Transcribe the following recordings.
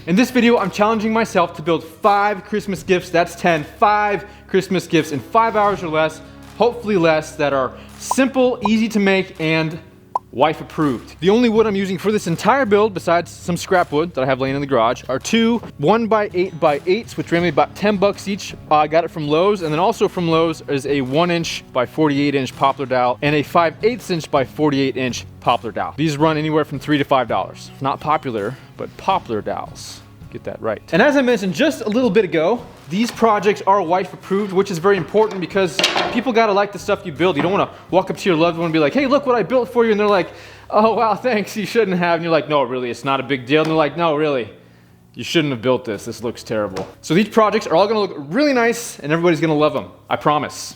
In this video, I'm challenging myself to build 5 Christmas gifts, that's 10, 5 Christmas gifts in 5 hours or less, hopefully less, that are simple, easy to make, and wife approved. The only wood I'm using for this entire build, besides some scrap wood that I have laying in the garage, are 2 1x8x8s, which ran me about 10 bucks each. I got it from Lowe's, and then also from Lowe's is a 1" by 48" poplar dowel and a 5/8" by 48" poplar dowel. These run anywhere from $3 to $5. Not popular, but poplar dowels. Get that right. And as I mentioned just a little bit ago, these projects are wife approved, which is very important because people gotta like the stuff you build. You don't wanna walk up to your loved one and be like, hey, look what I built for you. And they're like, oh, wow, thanks, you shouldn't have. And you're like, no, really, it's not a big deal. And they're like, no, really, you shouldn't have built this. This looks terrible. So these projects are all gonna look really nice and everybody's gonna love them, I promise.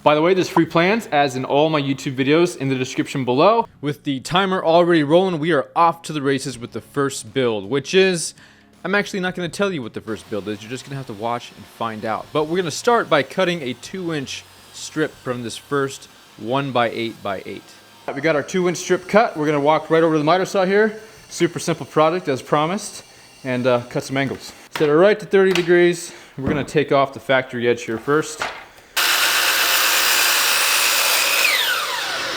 By the way, there's free plans, as in all my YouTube videos, in the description below. With the timer already rolling, we are off to the races with the first build, which is, I'm actually not going to tell you what the first build is. You're just going to have to watch and find out. But we're going to start by cutting a 2" strip from this first 1x8x8. We got our 2" strip cut. We're going to walk right over to the miter saw here. Super simple project, as promised, and cut some angles. Set it right to 30 degrees. We're going to take off the factory edge here first.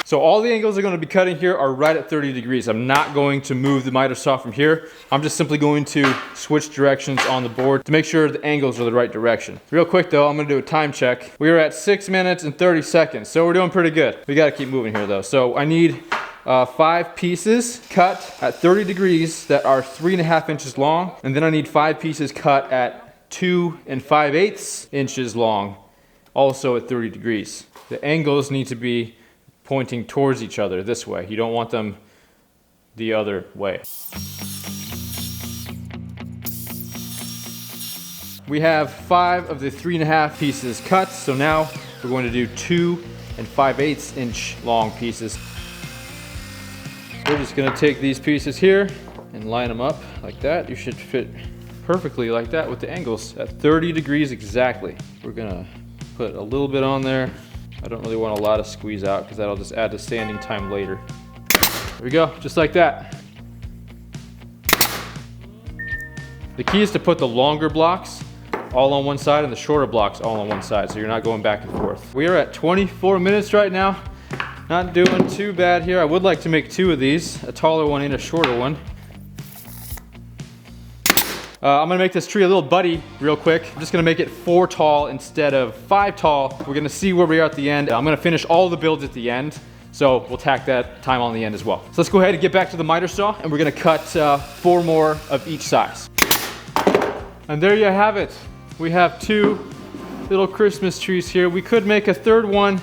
So all the angles I'm going to be cutting here are right at 30 degrees. I'm not going to move the miter saw from here. I'm just simply going to switch directions on the board to make sure the angles are the right direction. Real quick though, I'm going to do a time check. We are at 6 minutes and 30 seconds, so we're doing pretty good. We got to keep moving here though. So I need 5 pieces cut at 30 degrees that are 3.5 inches long, and then I need 5 pieces cut at 2 5/8 inches long, also at 30 degrees. The angles need to be pointing towards each other this way. You don't want them the other way. We have 5 of the 3.5 pieces cut, so now we're going to do 2 5/8 inch long pieces. We're just going to take these pieces here and line them up like that. You should fit perfectly like that with the angles at 30 degrees exactly. We're going to put a little bit on there. I don't really want a lot of squeeze out because that'll just add to sanding time later. There we go, just like that. The key is to put the longer blocks all on one side and the shorter blocks all on one side, so you're not going back and forth. We are at 24 minutes right now. Not doing too bad here. I would like to make 2 of these, a taller one and a shorter one. I'm gonna make this tree a little buddy real quick. I'm just gonna make it 4 tall instead of 5 tall. We're gonna see where we are at the end. I'm gonna finish all the builds at the end, so we'll tack that time on the end as well. So let's go ahead and get back to the miter saw, and we're gonna cut 4 more of each size. And there you have it. We have 2 little Christmas trees here. We could make a 3rd one.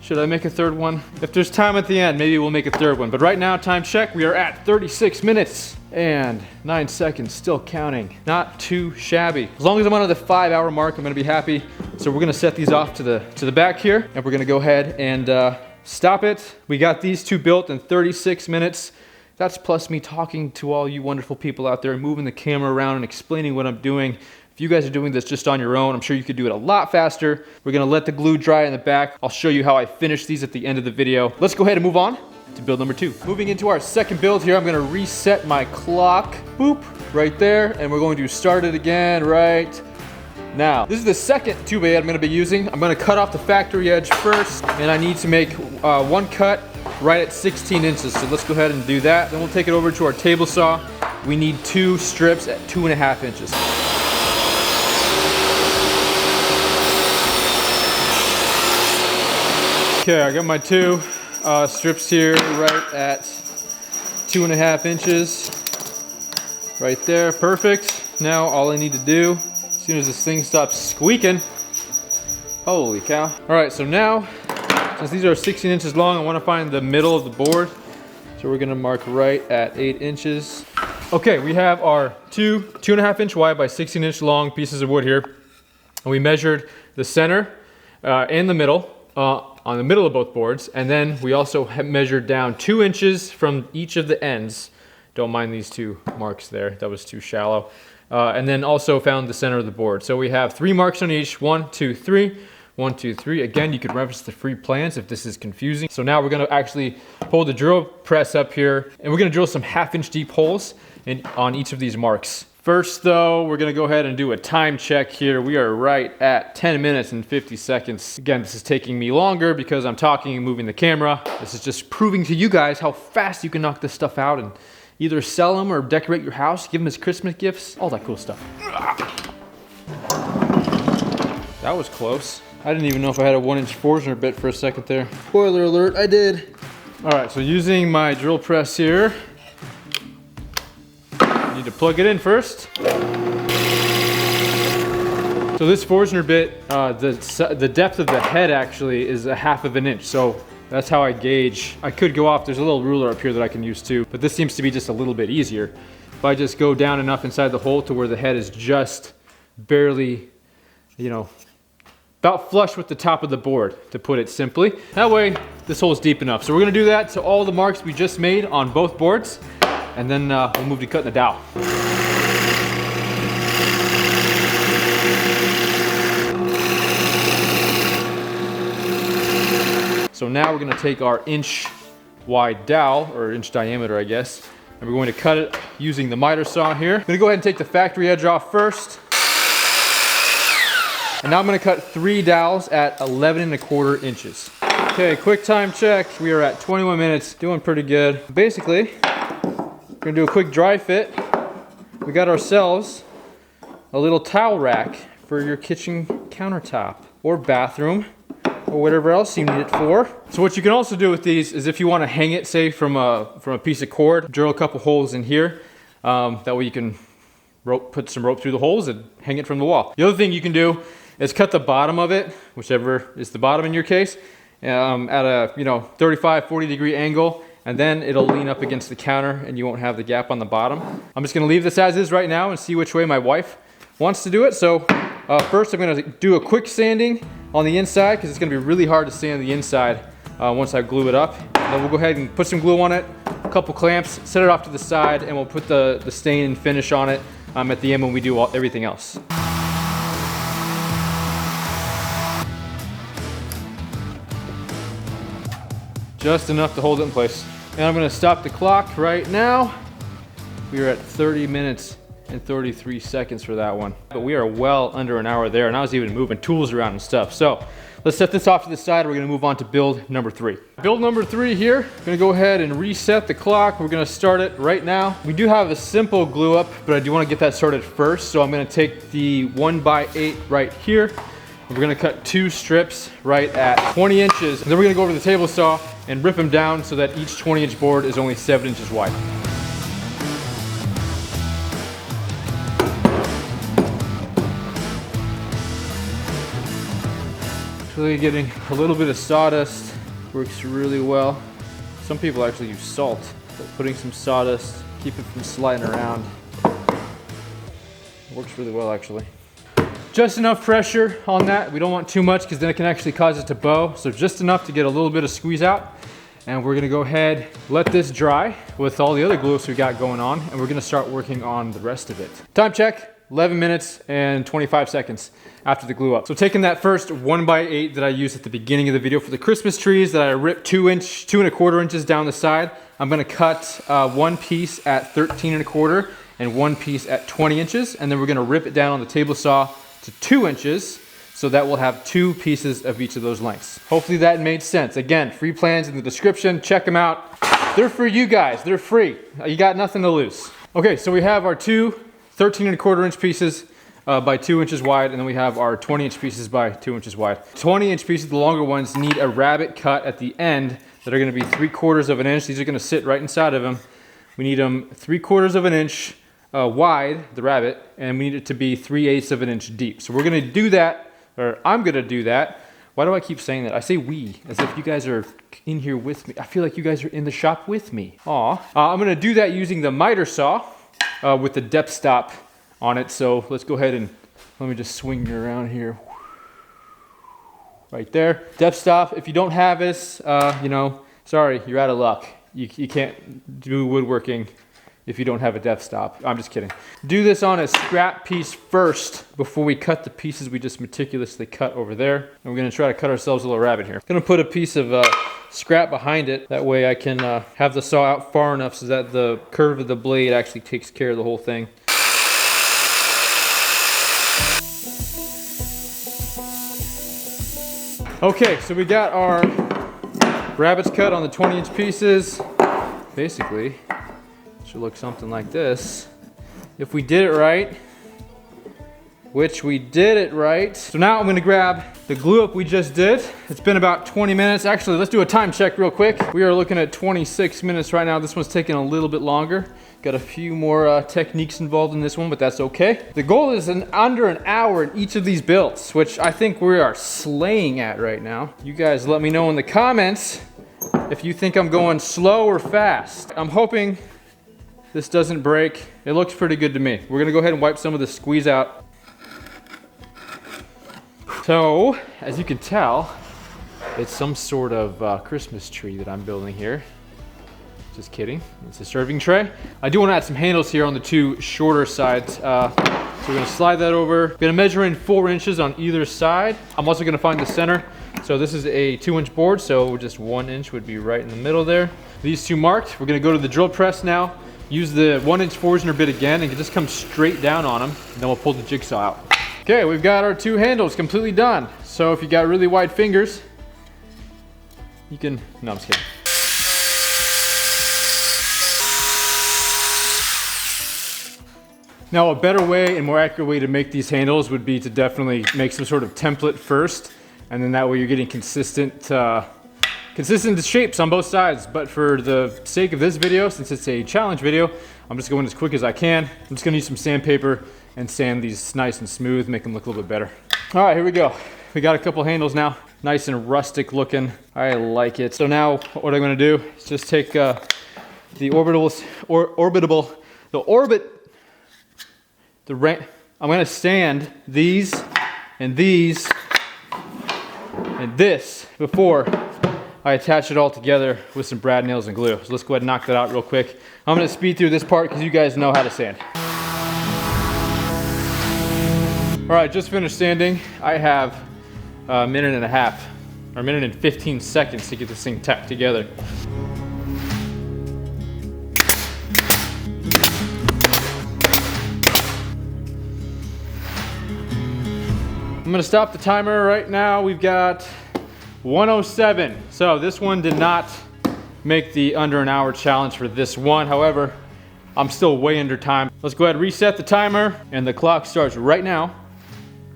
Should I make a 3rd one? If there's time at the end, maybe we'll make a 3rd one. But right now, time check, we are at 36 minutes and 9 seconds, still counting. Not too shabby. As long as I'm under the 5-hour mark, I'm gonna be happy. So we're gonna set these off to the back here, and we're gonna go ahead and stop it. We got these 2 built in 36 minutes. That's plus me talking to all you wonderful people out there, moving the camera around and explaining what I'm doing. If you guys are doing this just on your own, I'm sure you could do it a lot faster. We're gonna let the glue dry in the back. I'll show you how I finish these at the end of the video. Let's go ahead and move on to build number 2. Moving into our second build here, I'm gonna reset my clock, boop, right there, and we're going to start it again right now. This is the second 2x8 I'm gonna be using. I'm gonna cut off the factory edge first, and I need to make 1 cut right at 16 inches. So let's go ahead and do that. Then we'll take it over to our table saw. We need 2 strips at 2.5 inches. Okay, I got my 2 strips here right at 2.5 inches. Right there, perfect. Now all I need to do, as soon as this thing stops squeaking, holy cow. All right, so now, since these are 16 inches long, I wanna find the middle of the board. So we're gonna mark right at 8 inches. Okay, we have our 2.5 inch wide by 16 inch long pieces of wood here. And we measured the center and the middle, on the middle of both boards, and then we also have measured down 2 inches from each of the ends. Don't mind these 2 marks there, that was too shallow. And then also found the center of the board. So we have 3 marks on each, 1, 2, 3. 1, 2, 3. Again, you could reference the free plans if this is confusing. So now we're gonna actually pull the drill press up here, and we're gonna drill some 1/2 inch deep holes on each of these marks. First though, we're gonna go ahead and do a time check here. We are right at 10 minutes and 50 seconds. Again, this is taking me longer because I'm talking and moving the camera. This is just proving to you guys how fast you can knock this stuff out and either sell them or decorate your house, give them as Christmas gifts, all that cool stuff. That was close. I didn't even know if I had a 1-inch Forstner bit for a second there. Spoiler alert, I did. All right, so using my drill press here, need to plug it in first. So this Forstner bit, the depth of the head actually is 1/2 inch. So that's how I gauge. I could go off, there's a little ruler up here that I can use too, but this seems to be just a little bit easier. If I just go down enough inside the hole to where the head is just barely, you know, about flush with the top of the board, to put it simply. That way, this hole is deep enough. So we're gonna do that to all the marks we just made on both boards, and then we'll move to cutting the dowel. So now we're gonna take our inch wide dowel, or inch diameter I guess, and we're going to cut it using the miter saw here. I'm gonna go ahead and take the factory edge off first. And now I'm gonna cut 3 dowels at 11¼ inches. Okay, quick time check. We are at 21 minutes, doing pretty good. Basically, we're gonna do a quick dry fit. We got ourselves a little towel rack for your kitchen countertop or bathroom or whatever else you need it for. So what you can also do with these is if you wanna hang it, say from a piece of cord, drill a couple holes in here. That way you can put some rope through the holes and hang it from the wall. The other thing you can do is cut the bottom of it, whichever is the bottom in your case, at a 35, 40 degree angle, and then it'll lean up against the counter and you won't have the gap on the bottom. I'm just gonna leave this as is right now and see which way my wife wants to do it. So first I'm gonna do a quick sanding on the inside because it's gonna be really hard to sand the inside once I glue it up. Then we'll go ahead and put some glue on it, a couple clamps, set it off to the side, and we'll put the stain and finish on it at the end when we do everything else. Just enough to hold it in place. And I'm gonna stop the clock right now. We are at 30 minutes and 33 seconds for that one. But we are well under an hour there, and I was even moving tools around and stuff. So let's set this off to the side. We're gonna move on to build number 3. Build number 3 here. I'm gonna go ahead and reset the clock. We're gonna start it right now. We do have a simple glue up, but I do wanna get that started first. So I'm gonna take the 1x8 right here. We're gonna cut 2 strips right at 20 inches. And then we're gonna go over to the table saw and rip them down so that each 20-inch board is only 7 inches wide. Actually getting a little bit of sawdust works really well. Some people actually use salt, but putting some sawdust, keep it from sliding around. Works really well actually. Just enough pressure on that. We don't want too much because then it can actually cause it to bow. So just enough to get a little bit of squeeze out. And we're gonna go ahead, let this dry with all the other glues we got going on, and we're gonna start working on the rest of it. Time check, 11 minutes and 25 seconds after the glue up. So taking that first 1x8 that I used at the beginning of the video for the Christmas trees that I ripped 2¼ inches down the side, I'm gonna cut one piece at 13¼ and one piece at 20 inches, and then we're gonna rip it down on the table saw to 2 inches, so that we'll have 2 pieces of each of those lengths. Hopefully that made sense. Again, free plans in the description, check them out. They're for you guys, they're free. You got nothing to lose. Okay, so we have our 2 13¼ inch pieces by 2 inches wide, and then we have our 20-inch pieces by 2 inches wide. 20-inch pieces, the longer ones, need a rabbet cut at the end that are gonna be 3/4 inch. These are gonna sit right inside of them. We need them 3/4 inch wide, the rabbet, and we need it to be 3/8 inch deep. So we're gonna do that, or I'm gonna do that. Why do I keep saying that? I say we, as if you guys are in here with me. I feel like you guys are in the shop with me. Aw. I'm gonna do that using the miter saw with the depth stop on it. So let's go ahead and let me just swing you around here. Right there. Depth stop. If you don't have this, sorry, you're out of luck. You can't do woodworking. if you don't have a depth stop. I'm just kidding. Do this on a scrap piece first before we cut the pieces we just meticulously cut over there. And we're gonna try to cut ourselves a little rabbit here. Gonna put a piece of scrap behind it. That way I can have the saw out far enough so that the curve of the blade actually takes care of the whole thing. Okay, so we got our rabbits cut on the 20-inch pieces. Basically, it should look something like this. If we did it right, which we did it right. So now I'm gonna grab the glue up we just did. It's been about 20 minutes. Actually, let's do a time check real quick. We are looking at 26 minutes right now. This one's taking a little bit longer. Got a few more techniques involved in this one, but that's okay. The goal is under an hour in each of these builds, which I think we are slaying at right now. You guys let me know in the comments if you think I'm going slow or fast. I'm hoping this doesn't break. It looks pretty good to me. We're gonna go ahead and wipe some of the squeeze out. So, as you can tell, it's some sort of Christmas tree that I'm building here. Just kidding, it's a serving tray. I do want to add some handles here on the two shorter sides. So we're gonna slide that over. We're gonna measure in 4 inches on either side. I'm also gonna find the center. So this is a 2-inch board, so just 1 inch would be right in the middle there. These two marked. We're gonna go to the drill press now, use the 1-inch Forstner bit again, and just come straight down on them, and then we'll pull the jigsaw out. Okay, we've got our 2 handles completely done. So if you got really wide fingers, you can, no, I'm just kidding. Now, a better way and more accurate way to make these handles would be to definitely make some sort of template first, and then that way you're getting consistent shapes on both sides. But for the sake of this video, since it's a challenge video, I'm just going as quick as I can. I'm just gonna use some sandpaper and sand these nice and smooth, make them look a little bit better. All right, here we go. We got a couple handles now, nice and rustic looking. I like it. So now what I'm gonna do is just take the I'm gonna sand these and these and this before I attach it all together with some brad nails and glue. So let's go ahead and knock that out real quick. I'm gonna speed through this part because you guys know how to sand. All right, just finished sanding. I have a minute and a half, or a minute and 15 seconds to get this thing tacked together. I'm gonna stop the timer right now. We've got 1:07. So this one did not make the under an hour challenge for this one. However, I'm still way under time. Let's go ahead and reset the timer, and the clock starts right now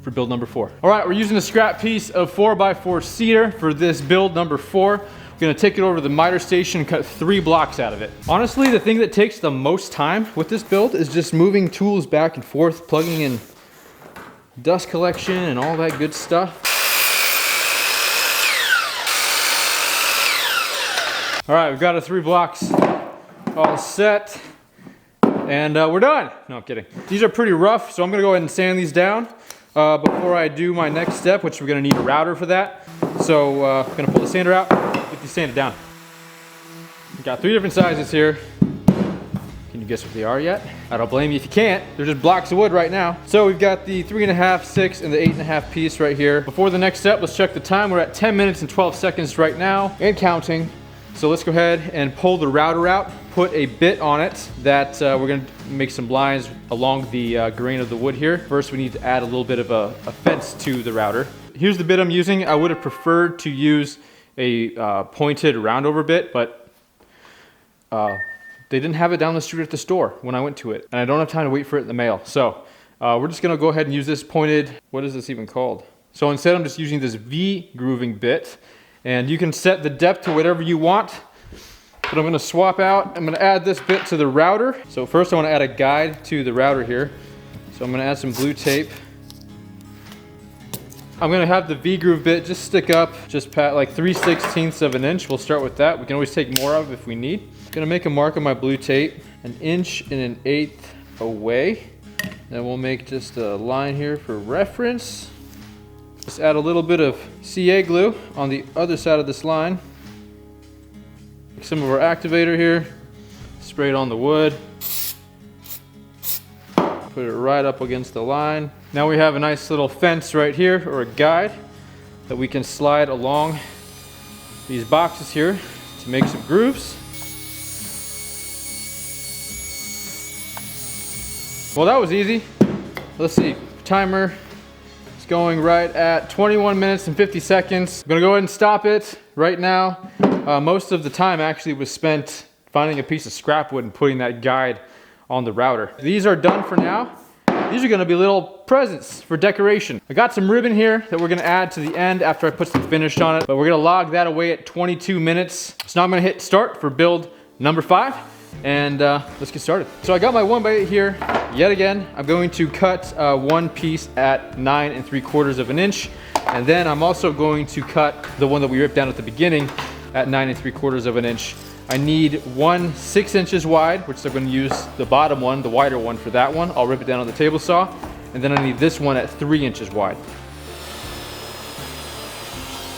for build number 4. All right, we're using a scrap piece of 4x4 cedar for this build number 4. We're gonna take it over to the miter station and cut 3 blocks out of it. Honestly, the thing that takes the most time with this build is just moving tools back and forth, plugging in dust collection and all that good stuff. All right, we've got our 3 blocks all set, and we're done. No, I'm kidding. These are pretty rough, so I'm gonna go ahead and sand these down before I do my next step, which we're gonna need a router for that. So I'm gonna pull the sander out, get these sanded down. We've got 3 different sizes here. Can you guess what they are yet? I don't blame you if you can't. They're just blocks of wood right now. So we've got the 3.5, 6, and the 8.5 piece right here. Before the next step, let's check the time. We're at 10 minutes and 12 seconds right now, and counting. So let's go ahead and pull the router out, put a bit on it that we're gonna make some lines along the grain of the wood here. First, we need to add a little bit of a fence to the router. Here's the bit I'm using. I would have preferred to use a pointed roundover bit, but they didn't have it down the street at the store when I went to it, and I don't have time to wait for it in the mail. So we're just gonna go ahead and use this pointed, what is this even called? So instead I'm just using this V grooving bit, and you can set the depth to whatever you want, but I'm gonna swap out, I'm gonna add this bit to the router. So first I wanna add a guide to the router here. So I'm gonna add some blue tape. I'm gonna have the V-groove bit just stick up, just like 3/16 of an inch. We'll start with that. We can always take more of if we need. Gonna make a mark on my blue tape, 1 1/8 inches away. Then we'll make just a line here for reference. Just add a little bit of CA glue on the other side of this line. Some of our activator here, spray it on the wood. Put it right up against the line. Now we have a nice little fence right here, or a guide, that we can slide along these boxes here to make some grooves. Well, that was easy. Let's see, timer is going right at 21 minutes and 50 seconds. I'm gonna go ahead and stop it right now. Most of the time actually was spent finding a piece of scrap wood and putting that guide on the router. These are done for now. These are gonna be little presents for decoration. I got some ribbon here that we're gonna add to the end after I put some finish on it, but we're gonna log that away at 22 minutes. So now I'm gonna hit start for build number 5. And let's get started. So I got my 1x8 here. Yet again, I'm going to cut one piece at 9 3/4 of an inch. And then I'm also going to cut the one that we ripped down at the beginning at 9 3/4 of an inch. I need one 6 inches wide, which I'm going to use the bottom one, the wider one for that one. I'll rip it down on the table saw. And then I need this one at 3 inches wide.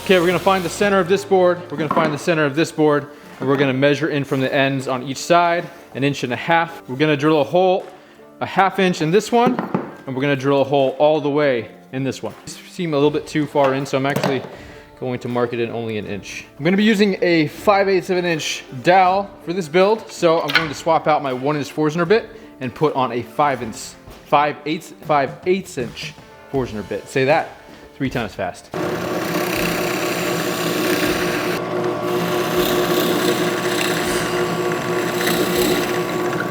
Okay, we're gonna find the center of this board. We're gonna find the center of this board. And we're gonna measure in from the ends on each side, 1.5 inches. We're gonna drill a hole 1/2 inch in this one, and we're gonna drill a hole all the way in this one. These seem a little bit too far in, so I'm actually going to mark it in only 1 inch. I'm gonna be using a 5/8 of an inch dowel for this build, so I'm going to swap out my 1-inch Forstner bit and put on a 5/8 inch Forstner bit. Say that 3 times fast.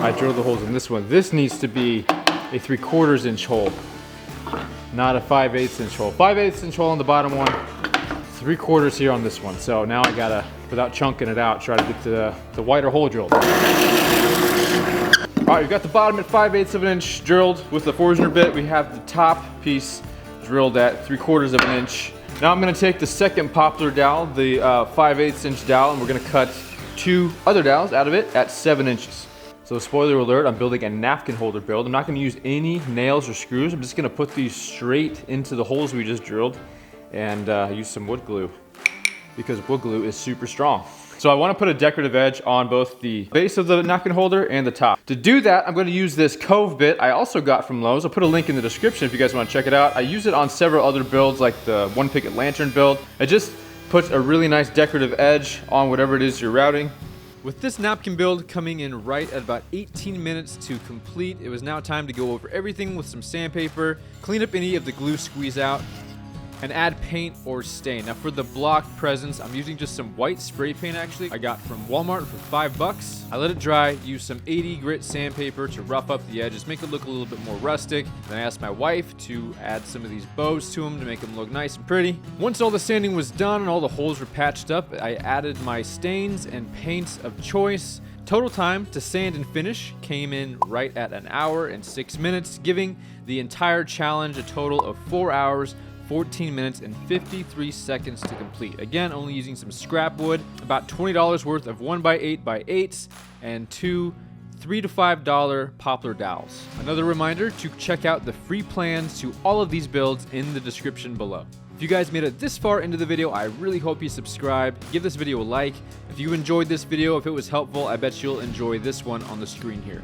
I drilled the holes in this one. This needs to be a 3/4 inch hole, not a 5/8 inch hole. 5/8 inch hole on the bottom one, 3/4 here on this one. So now I gotta, without chunking it out, try to get the wider hole drilled. All right, we've got the bottom at 5/8 of an inch drilled with the Forstner bit. We have the top piece drilled at 3/4 of an inch. Now I'm gonna take the second poplar dowel, the 5/8 inch dowel, and we're gonna cut 2 other dowels out of it at 7 inches. So spoiler alert, I'm building a napkin holder build. I'm not gonna use any nails or screws. I'm just gonna put these straight into the holes we just drilled and use some wood glue because wood glue is super strong. So I wanna put a decorative edge on both the base of the napkin holder and the top. To do that, I'm gonna use this Cove bit I also got from Lowe's. I'll put a link in the description if you guys wanna check it out. I use it on several other builds like the 1 picket lantern build. It just puts a really nice decorative edge on whatever it is you're routing. With this napkin build coming in right at about 18 minutes to complete, it was now time to go over everything with some sandpaper, clean up any of the glue squeeze out, and add paint or stain. Now for the block presents, I'm using just some white spray paint actually. I got from Walmart for $5. I let it dry, used some 80 grit sandpaper to rough up the edges, make it look a little bit more rustic. Then I asked my wife to add some of these bows to them to make them look nice and pretty. Once all the sanding was done and all the holes were patched up, I added my stains and paints of choice. Total time to sand and finish came in right at 1 hour and 6 minutes, giving the entire challenge a total of 4 hours, 14 minutes and 53 seconds to complete. Again, only using some scrap wood, about $20 worth of 1x8x8s, and 2 $3 to $5 poplar dowels. Another reminder to check out the free plans to all of these builds in the description below. If you guys made it this far into the video, I really hope you subscribe. Give this video a like. If you enjoyed this video, if it was helpful, I bet you'll enjoy this one on the screen here.